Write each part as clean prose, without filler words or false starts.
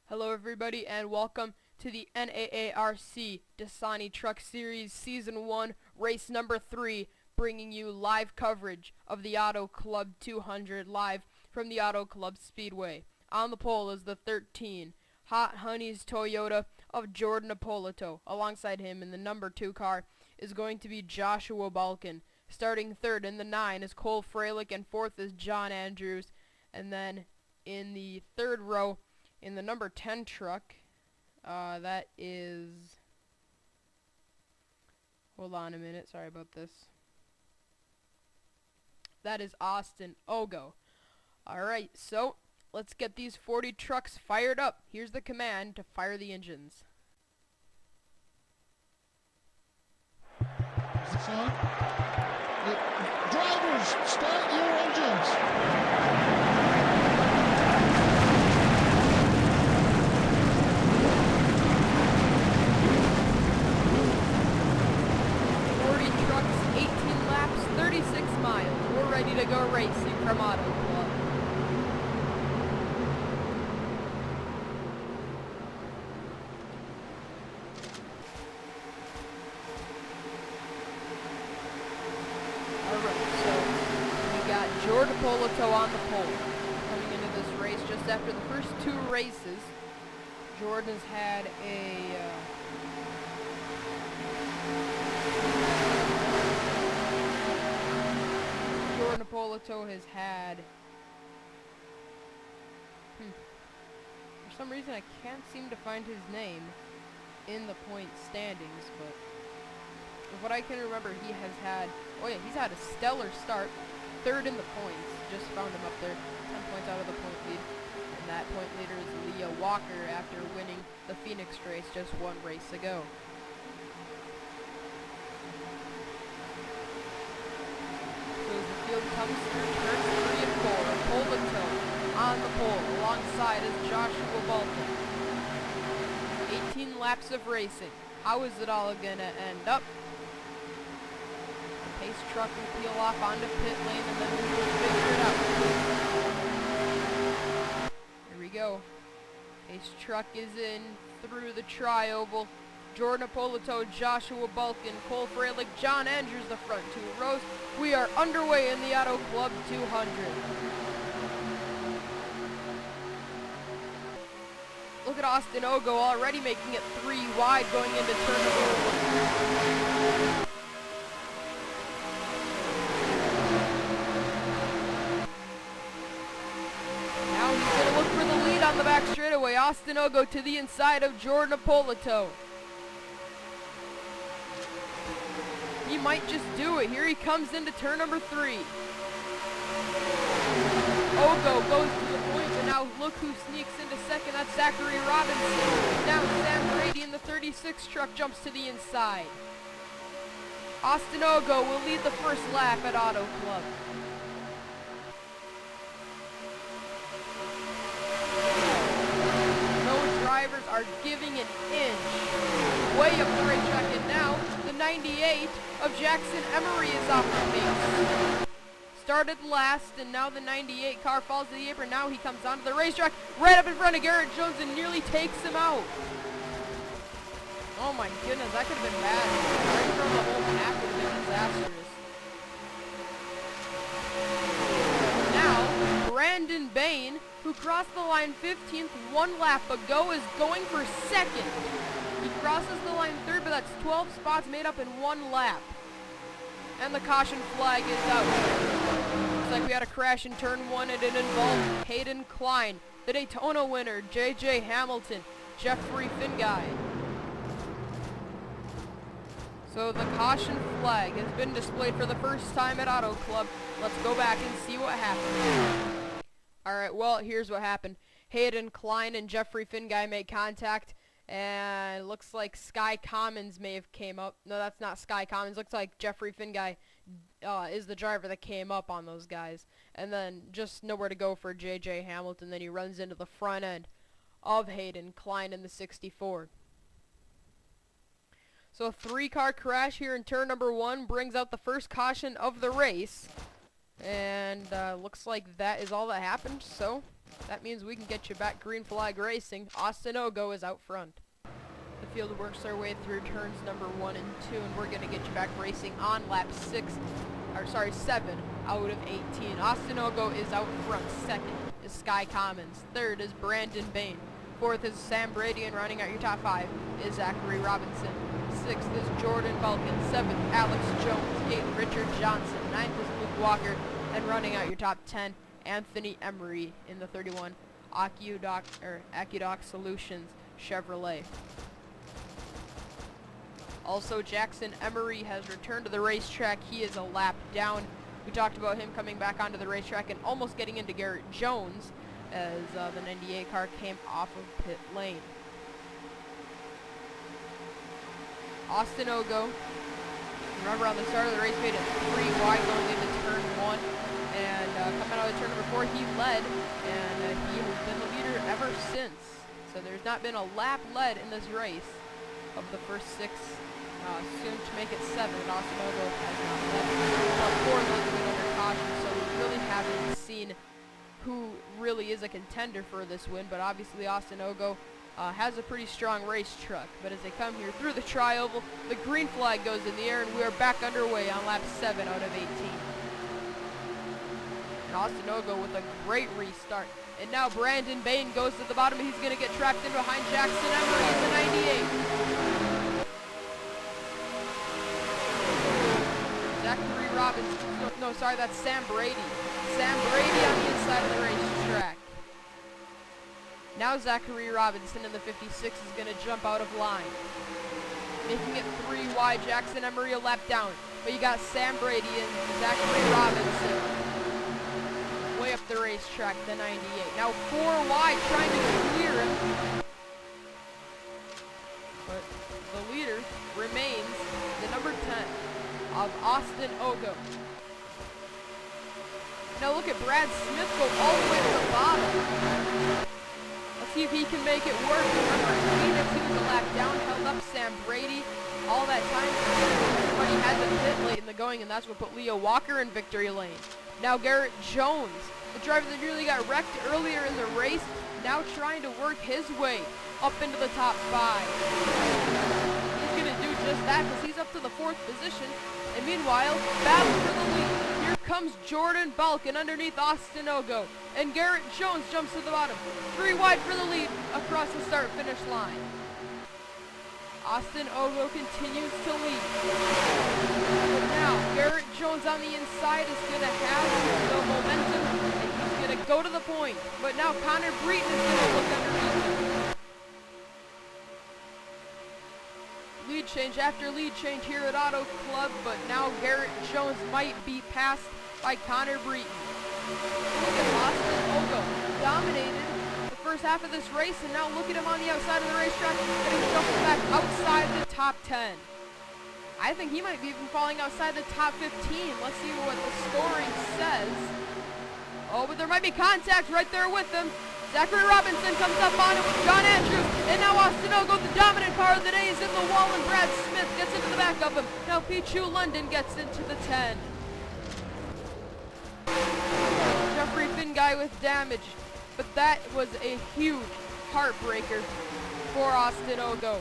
Hello everybody and welcome to the NAARC Dasani Truck Series Season 1 Race Number 3, bringing you live coverage of the Auto Club 200 live from the Auto Club Speedway. On the pole is the 13 Hot Honeys Toyota of Jordan Ippolito. Alongside him in the number 2 car is going to be Joshua Balkin. Starting third in the 9 is Cole Freilich and fourth is John Andrews. And then in the third row in the number 10 truck, that is, hold on a minute, sorry about this. That is Austin Ogo. Alright, so let's get these 40 trucks fired up. Here's the command to fire the engines. Drivers, start your engines. 36 miles. We're ready to go racing from Auto Club. Alright, so we got Jordan Ippolito on the pole. Coming into this race just after the first 2 races. Jordan's had a Jordan Ippolito has had, for some reason I can't seem to find his name in the point standings, but from what I can remember he has had, he's had a stellar start, third in the points, just found him up there, 10 points out of the point lead, and that point leader is Leah Walker after winning the Phoenix race just 1 race ago. Field comes through turns 3 and 4. Ippolito on the pole. Alongside is Joshua Balkin. 18 laps of racing. How is it all gonna end up? The pace truck will peel off onto pit lane and then we will figure it out. Here we go. Pace truck is in through the tri-oval. Jordan Ippolito, Joshua Balkin, Cole Freilich, John Andrews, the front 2 rows. We are underway in the Auto Club 200. Look at Austin Ogo already making it 3 wide going into turn number 1. Now he's going to look for the lead on the back straightaway. Austin Ogo to the inside of Jordan Ippolito. He might just do it. Here he comes into turn number 3. Ogo goes to the point, but now look who sneaks into second. That's Zachary Robinson. Now Sam Brady in the 36 truck jumps to the inside. Austin Ogo will lead the first lap at Auto Club. No drivers are giving an inch. Way up the racetrack, and now the 98 of Jackson Emery is off the pace. Started last, and now the 98 car falls to the apron. Now he comes onto the racetrack, right up in front of Garrett Jones, and nearly takes him out. Oh my goodness, that could have been bad. Right from the whole pack would have been disastrous. Now, Brandon Bain, who crossed the line 15th 1 lap ago, is going for second. He crosses the line 3rd, but that's 12 spots made up in 1 lap. And the caution flag is out. Looks like we had a crash in turn 1, and it involved Hayden Klein, the Daytona winner, J.J. Hamilton, Jeffrey Finguy. So the caution flag has been displayed for the first time at Auto Club. Let's go back and see what happened. Alright, well, here's what happened. Hayden Klein and Jeffrey Finguy made contact. And it looks like Sky Commons may have came up. No, that's not Sky Commons. Looks like Jeffrey Finguy is the driver that came up on those guys. And then just nowhere to go for J.J. Hamilton. Then he runs into the front end of Hayden Klein in the 64. So a 3-car crash here in turn number 1 brings out the first caution of the race. And looks like that is all that happened. So That means we can get you back green flag racing. Austin Ogo is out front. The field works our way through turns number 1 and 2, and we're going to get you back racing on lap 7 out of 18. Austin Ogo is out front. Second is Sky Commons. Third is Brandon Bain. Fourth is Sam Brady, and running out your top 5 is Zachary Robinson. Sixth is Jordan Vulcan. Seventh, Alex Jones. Eighth, Richard Johnson. Ninth is Luke Walker, and running out your top 10, Anthony Emery in the 31 Aqueduct Solutions Chevrolet. Also, Jackson Emery has returned to the racetrack. He is a lap down. We talked about him coming back onto the racetrack and almost getting into Garrett Jones as the 98 car came off of pit lane. Austin Ogo, remember on the start of the race, made it 3 wide going into turn 1. And coming out of turn number 4, he led, and he has been the leader ever since. So there's not been a lap led in this race of the first 6. Soon to make it 7, and Austin Ogo has not led. 4 left win under caution, so we really haven't seen who really is a contender for this win. But obviously Austin Ogo has a pretty strong race truck. But as they come here through the tri-oval, the green flag goes in the air, and we are back underway on lap 7 out of 18. And Austin Ogo with a great restart. And now Brandon Bain goes to the bottom, and he's going to get trapped in behind Jackson Emery in the 98. Zachary Robinson, no, sorry, that's Sam Brady. Sam Brady on the inside of the racetrack. Now Zachary Robinson in the 56 is going to jump out of line. Making it 3 wide, Jackson Emery a lap down. But you got Sam Brady and Zachary Robinson way up the racetrack, the 98. Now 4 wide, trying to clear him. But the leader remains the number 10 of Austin Ogo. Now look at Brad Smith go all the way to the bottom. Let's see if he can make it work. Remember, Phoenix, he was a lap down, held up Sam Brady all that time, but he had to pit late in the going, and that's what put Leo Walker in victory lane. Now Garrett Jones, the driver that nearly got wrecked earlier in the race, now trying to work his way up into the top 5. He's going to do just that because he's up to the 4th position. And meanwhile, battle for the lead. Here comes Jordan Balkin underneath Austin Ogo. And Garrett Jones jumps to the bottom. 3 wide for the lead across the start-finish line. Austin Ogo continues to lead. But now, Garrett Jones on the inside is going to have the momentum. And he's going to go to the point. But now Connor Breton is going to look underneath him. Lead change after lead change here at Auto Club, but now Garrett Jones might be passed by Connor Breton. Look at Austin Ogo, dominated the first half of this race, and now look at him on the outside of the racetrack, and he's jumping back outside the top 10. I think he might be even falling outside the top 15. Let's see what the scoring says. Oh, but there might be contact right there with him. Zachary Robinson comes up on it with John Andrews, and now Austin Ogo, the dominant car of the day, is in the wall, and Brad Smith gets into the back of him. Now Pichu London gets into the 10. Jeffrey Finguy with damage, but that was a huge heartbreaker for Austin Ogo.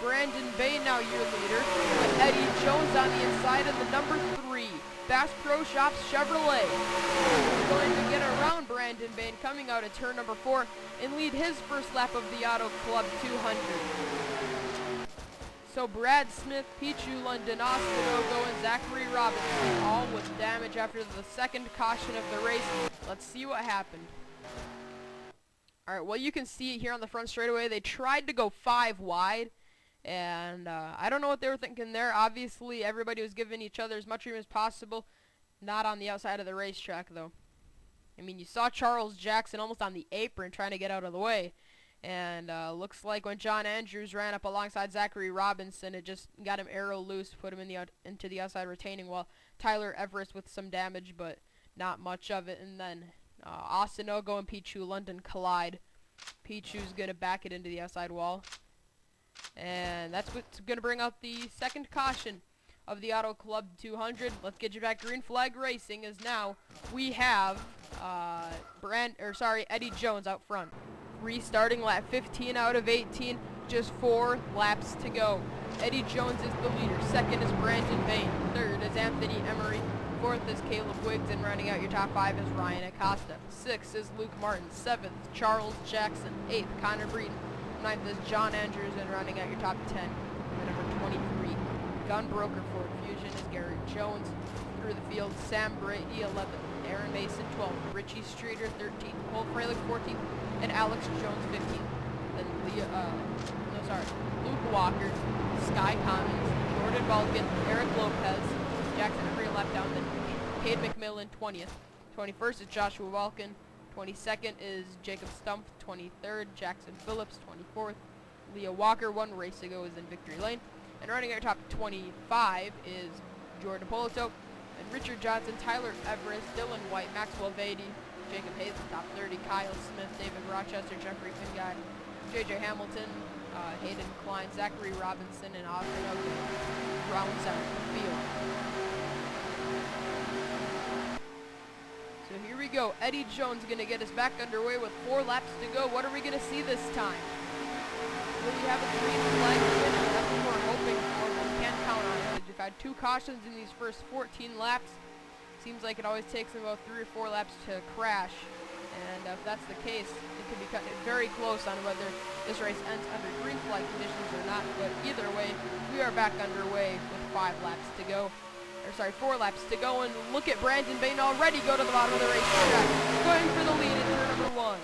Brandon Bain now your leader, with Eddie Jones on the inside of the number 3. Bass Pro Shops Chevrolet is going to get around Brandon Bain coming out of turn number 4 and lead his first lap of the Auto Club 200. So Brad Smith, Pichu London, Austin Ogo, and Zachary Robinson all with damage after the second caution of the race. Let's see what happened. Alright, well you can see here on the front straightaway, they tried to go 5 wide. And I don't know what they were thinking there. Obviously, everybody was giving each other as much room as possible. Not on the outside of the racetrack, though. I mean, you saw Charles Jackson almost on the apron trying to get out of the way. And looks like when John Andrews ran up alongside Zachary Robinson, it just got him arrow loose, put him in into the outside retaining wall. Tyler Everest with some damage, but not much of it. And then Austin Ogo and Pichu London collide. Pichu's going to back it into the outside wall. And that's what's going to bring out the second caution of the Auto Club 200. Let's get you back. Green flag racing is now. We have Eddie Jones out front. Restarting lap 15 out of 18. Just 4 laps to go. Eddie Jones is the leader. Second is Brandon Bain. Third is Anthony Emery. Fourth is Caleb Wiggs, and rounding out your top 5 is Ryan Acosta. Sixth is Luke Martin. Seventh, Charles Jackson. Eighth, Connor Breeden. Ninth is John Andrews, and rounding out your top 10, number 23, Gunbroker Ford Fusion is Garrett Jones. Through the field, Sam Brady 11th, Aaron Mason 12th, Richie Streeter 13th, Cole Fralick 14th, and Alex Jones 15th. Then Luke Walker, Sky Commons, Jordan Balkin, Eric Lopez, Jackson Emery left down, then Cade McMillan 20th. 21st is Joshua Balkin. 22nd is Jacob Stumpf. 23rd, Jackson Phillips. 24th, Leah Walker. 1 race ago is in victory lane. And running our top 25 is Jordan Polito, and Richard Johnson, Tyler Everest, Dylan White, Maxwell Beatty, Jacob Hayes. Top 30, Kyle Smith, David Rochester, Jeffrey Fingard, JJ Hamilton, Hayden Klein, Zachary Robinson, and Austin Oakley rounds out the field. So here we go. Eddie Jones going to get us back underway with 4 laps to go. What are we going to see this time? Will we have a green flag finish? That's what we're hoping for, but we can't count on it. We've had 2 cautions in these first 14 laps. Seems like it always takes about 3 or 4 laps to crash. And if that's the case, it could be very close on whether this race ends under green flag conditions or not. But either way, we are back underway with 4 laps to go, and look at Brandon Bain already go to the bottom of the racetrack, going for the lead in turn number 1.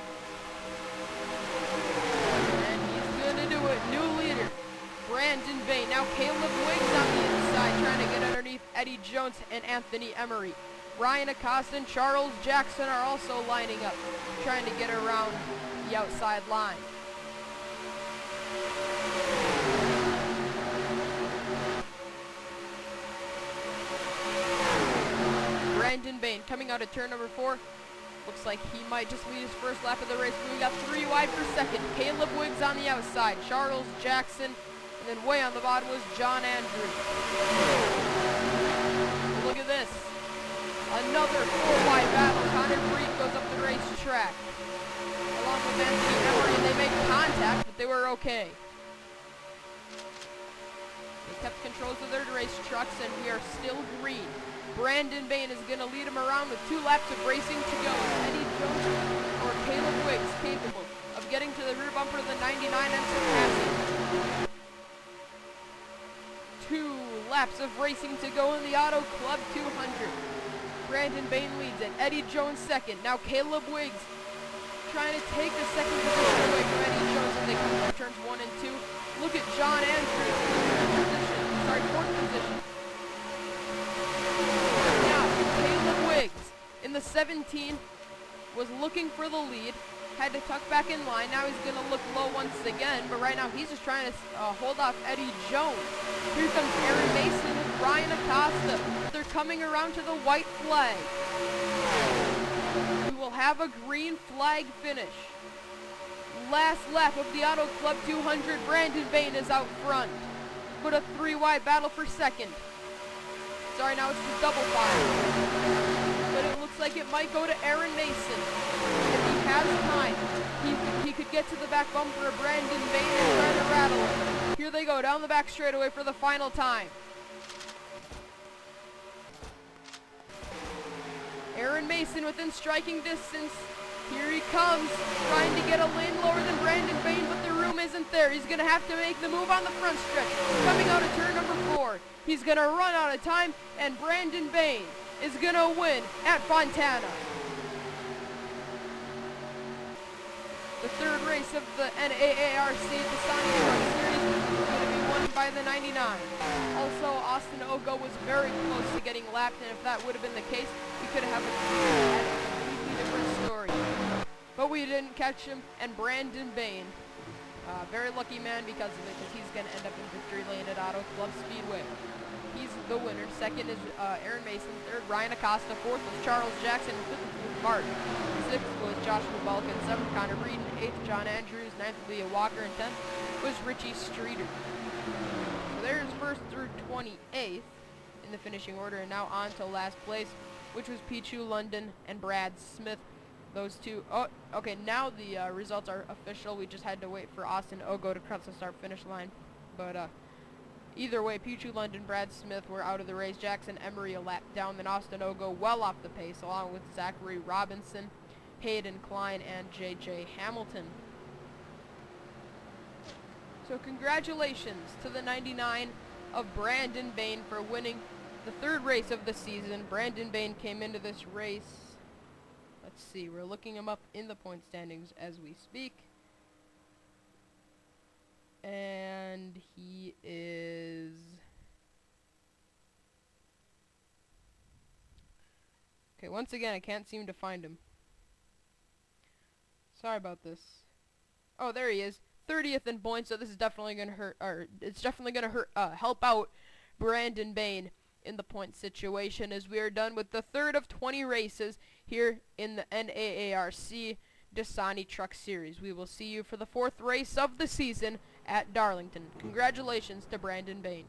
And he's gonna do it. New leader, Brandon Bain. Now Caleb Wiggs on the inside, trying to get underneath Eddie Jones and Anthony Emery. Ryan Acosta and Charles Jackson are also lining up, trying to get around the outside line. Brandon Bain coming out of turn number 4. Looks like he might just lead his first lap of the race. We got 3 wide for second. Caleb Wiggs on the outside. Charles Jackson. And then way on the bottom was John Andrews. Look at this. Another 4-wide battle. Connor Breeden goes up the racetrack, along with Anthony Emery, and they made contact, but they were okay. They kept controls of their race trucks, and we are still green. Brandon Bain is going to lead him around with 2 laps of racing to go. Is Eddie Jones or Caleb Wiggs capable of getting to the rear bumper of the 99 and surpassing? 2 laps of racing to go in the Auto Club 200. Brandon Bain leads it. Eddie Jones second. Now Caleb Wiggs trying to take the second position away from Eddie Jones as they come through turns 1 and 2. Look at John Andrews in 4th position. Now Caleb Wiggs in the 17 was looking for the lead. Had to tuck back in line. Now he's going to look low once again, but right now he's just trying to hold off Eddie Jones. Here comes Aaron Mason with Ryan Acosta. They're coming around to the white flag. We will have a green flag finish. Last lap of the Auto Club 200. Brandon Bain is out front. Put a 3-wide battle for second. Sorry, now it's the double file. But it looks like it might go to Aaron Mason. If he has time, he could get to the back bumper of Brandon Bain and try to rattle it. Here they go, down the back straightaway for the final time. Aaron Mason within striking distance. Here he comes, trying to get a lane lower than Brandon Bain, but the room isn't there. He's going to have to make the move on the front stretch. Coming out of turn number 4. He's going to run out of time, and Brandon Bain is going to win at Fontana. The 3rd race of the NAARC Dasani Truck Series is going to be won by the 99. Also, Austin Ogo was very close to getting lapped, and if that would have been the case, we could have had a completely different story. But we didn't catch him, and Brandon Bain, very lucky man because of it, because he's going to end up in victory lane at Auto Club Speedway. He's the winner. Second is Aaron Mason. Third, Ryan Acosta. Fourth was Charles Jackson. Fifth was Martin. Sixth was Joshua Balkin. Seventh, Connor Breeden. Eighth, John Andrews. Ninth, Leah Walker. And 10th was Richie Streeter. So there's first through 28th. in the finishing order. And now on to last place, which was Pichu London and Brad Smith. Those two. Oh, okay, now the results are official. We just had to wait for Austin Ogo to cross the start-finish line. But either way, Pichu London, Brad Smith were out of the race. Jackson Emery a lap down, then Austin Ogo well off the pace, along with Zachary Robinson, Hayden Klein, and J.J. Hamilton. So congratulations to the 99 of Brandon Bain for winning the third race of the season. Brandon Bain came into this race. Let's see, we're looking him up in the point standings as we speak. And he is... Okay, once again, I can't seem to find him. Sorry about this. Oh, there he is. 30th in points, so this is definitely going to hurt, or it's definitely going to help out Brandon Bain in the point situation, as we are done with the third of 20 races here in the NAARC Dasani Truck Series. We will see you for the fourth race of the season at Darlington. Congratulations to Brandon Bain.